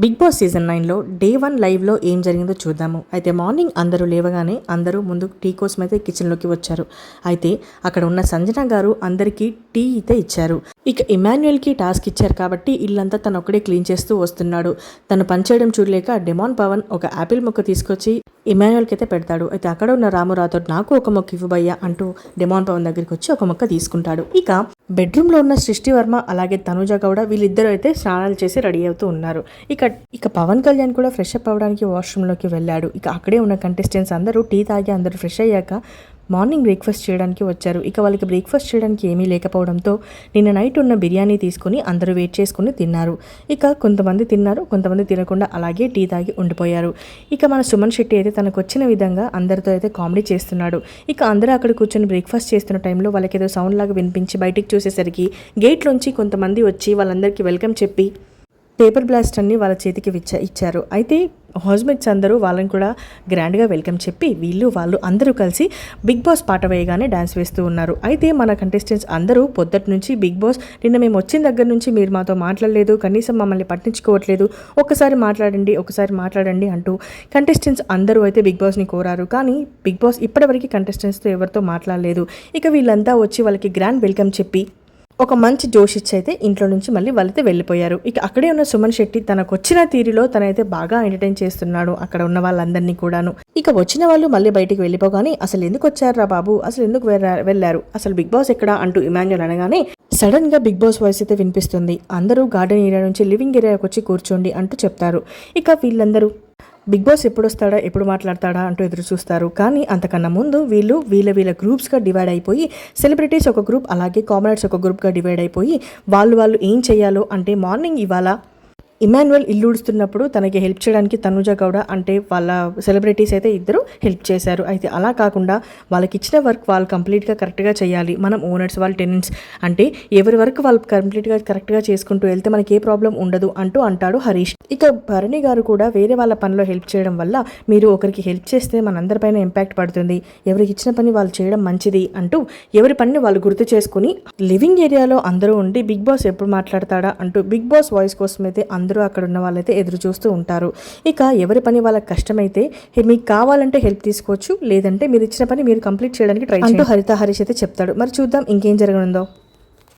Big boss season 9లో day 1 లైవ్లో ఏం జరిగిందో చూద్దాము. అయితే మార్నింగ్ అందరూ లేవగానే అందరూ ముందు టీ కోసం అయితే కిచెన్లోకి వచ్చారు. అయితే అక్కడ ఉన్న సంజన గారు అందరికీ టీ అయితే ఇచ్చారు. ఇక ఇమాన్యుయల్కి టాస్క్ ఇచ్చారు కాబట్టి ఇల్లంతా తను ఒక్కడే క్లీన్ చేస్తూ వస్తున్నాడు. తను పనిచేయడం చూడలేక డెమాన్ పవన్ ఒక యాపిల్ మొక్క తీసుకొచ్చి ఇమాన్యుయల్కి అయితే పెడతాడు. అయితే అక్కడ ఉన్న రాము రాథోడ్ నాకు ఒక మొక్క ఇవ్వబయ్యా అంటూ డెమాన్ పవన్ దగ్గరికి వచ్చి ఒక మొక్క తీసుకుంటాడు. ఇక బెడ్రూమ్లో ఉన్న సృష్టి వర్మ అలాగే తనుజ గౌడ వీళ్ళిద్దరూ అయితే స్నానాలు చేసి రెడీ అవుతూ ఉన్నారు. ఇక పవన్ కళ్యాణ్ కూడా ఫ్రెష్ అప్ అవ్వడానికి వాష్రూమ్లోకి వెళ్ళాడు. ఇక అక్కడే ఉన్న కంటెస్టెంట్స్ అందరూ టీ తాగి అందరూ ఫ్రెష్ అయ్యాక మార్నింగ్ బ్రేక్ఫాస్ట్ చేయడానికి వచ్చారు. ఇక వాళ్ళకి బ్రేక్ఫాస్ట్ చేయడానికి ఏమీ లేకపోవడంతో నిన్న నైట్ ఉన్న బిర్యానీ తీసుకుని అందరూ వెయిట్ చేసుకుని తిన్నారు. ఇక కొంతమంది తిన్నారు, కొంతమంది తినకుండా అలాగే టీ తాగి ఉండిపోయారు. ఇక మన సుమన్ శెట్టి అయితే తనకు వచ్చిన విధంగా అందరితో అయితే కామెడీ చేస్తున్నాడు. ఇక అందరూ అక్కడ కూర్చొని బ్రేక్ఫాస్ట్ చేస్తున్న టైంలో వాళ్ళకి ఏదో సౌండ్ లాగా వినిపించి బయటికి చూసేసరికి గేట్లోంచి కొంతమంది వచ్చి వాళ్ళందరికీ వెల్కమ్ చెప్పి పేపర్ బ్లాస్ట్ అన్ని వాళ్ళ చేతికి ఇచ్చారు. అయితే హౌస్మేట్స్ అందరూ వాళ్ళని కూడా గ్రాండ్గా వెల్కమ్ చెప్పి వాళ్ళు అందరూ కలిసి బిగ్ బాస్ పాట వేయగానే డ్యాన్స్ వేస్తూ ఉన్నారు. అయితే మన కంటెస్టెంట్స్ అందరూ పొద్దుటి నుంచి బిగ్ బాస్ నిన్న మేము వచ్చిన దగ్గర నుంచి మీరు మాతో మాట్లాడలేదు, కనీసం మమ్మల్ని పట్టించుకోవట్లేదు, ఒకసారి మాట్లాడండి అంటూ కంటెస్టెంట్స్ అందరూ అయితే బిగ్ బాస్ని కోరారు. కానీ బిగ్ బాస్ ఇప్పటివరకు కంటెస్టెంట్స్తో ఎవరితో మాట్లాడలేదు. ఇక వీళ్ళంతా వచ్చి వాళ్ళకి గ్రాండ్ వెల్కమ్ చెప్పి ఒక మంచి జోష్ ఇచ్చి అయితే ఇంట్లో నుంచి మళ్ళీ వాళ్ళైతే వెళ్ళిపోయారు. ఇక అక్కడే ఉన్న సుమన్ శెట్టి తనకు వచ్చిన తీరులో తనైతే బాగా ఎంటర్టైన్ చేస్తున్నాడు అక్కడ ఉన్న వాళ్ళందరినీ కూడాను. ఇక వచ్చిన వాళ్ళు మళ్ళీ బయటికి వెళ్ళిపోగానే అసలు ఎందుకు వచ్చారా బాబు, అసలు ఎందుకు వెళ్ళారు, అసలు బిగ్ బాస్ ఎక్కడా అంటూ ఇమాన్యుయల్ అనగానే సడన్ గా బిగ్ బాస్ వాయిస్ అయితే వినిపిస్తుంది. అందరూ గార్డెన్ ఏరియా నుంచి లివింగ్ ఏరియాకి వచ్చి కూర్చోండి అంటూ చెప్తారు. ఇక వీళ్ళందరూ బిగ్ బాస్ ఎప్పుడు వస్తాడా, ఎప్పుడు మాట్లాడతాడా అంటూ ఎదురు చూస్తారు. కానీ అంతకన్నా ముందు వీళ్ళ గ్రూప్స్గా డివైడ్ అయిపోయి సెలబ్రిటీస్ ఒక గ్రూప్ అలాగే కామనర్స్ ఒక గ్రూప్గా డివైడ్ అయిపోయి వాళ్ళు ఏం చేయాలో అంటే మార్నింగ్ ఇవాళ ఇమాన్యుయల్ ఇల్లు ఉడుస్తున్నప్పుడు తనకి హెల్ప్ చేయడానికి తనుజ గౌడ అంటే వాళ్ళ సెలబ్రిటీస్ అయితే ఇద్దరు హెల్ప్ చేశారు. అయితే అలా కాకుండా వాళ్ళకి ఇచ్చిన వర్క్ వాళ్ళు కంప్లీట్గా కరెక్ట్గా చేయాలి. మనం ఓనర్స్ వాళ్ళ టెనెంట్స్ అంటే ఎవరి వర్క్ వాళ్ళు కంప్లీట్గా కరెక్ట్గా చేసుకుంటూ వెళ్తే మనకి ఏ ప్రాబ్లం ఉండదు అంటూ అంటాడు హరీష్. ఇక భరణి గారు కూడా వేరే వాళ్ళ పనిలో హెల్ప్ చేయడం వల్ల మీరు ఒకరికి హెల్ప్ చేస్తే మనందరిపైన ఇంపాక్ట్ పడుతుంది, ఎవరికి ఇచ్చిన పని వాళ్ళు చేయడం మంచిది అంటూ ఎవరి పనిని వాళ్ళు గుర్తు చేసుకుని లివింగ్ ఏరియాలో అందరూ ఉండి బిగ్ బాస్ ఎప్పుడు మాట్లాడతాడా అంటూ బిగ్ బాస్ వాయిస్ కోసం అయితే అందరూ అక్కడ ఉన్న వాళ్ళైతే ఎదురు చూస్తూ ఉంటారు. ఇక ఎవరి పని వాళ్ళకి కష్టమైతే మీకు కావాలంటే హెల్ప్ తీసుకోవచ్చు, లేదంటే మీరు ఇచ్చిన పని మీరు కంప్లీట్ చేయడానికి ట్రై అంటూ హరిత హరీష్ అయితే చెప్తాడు. మరి చూద్దాం ఇంకేం జరగనుందో.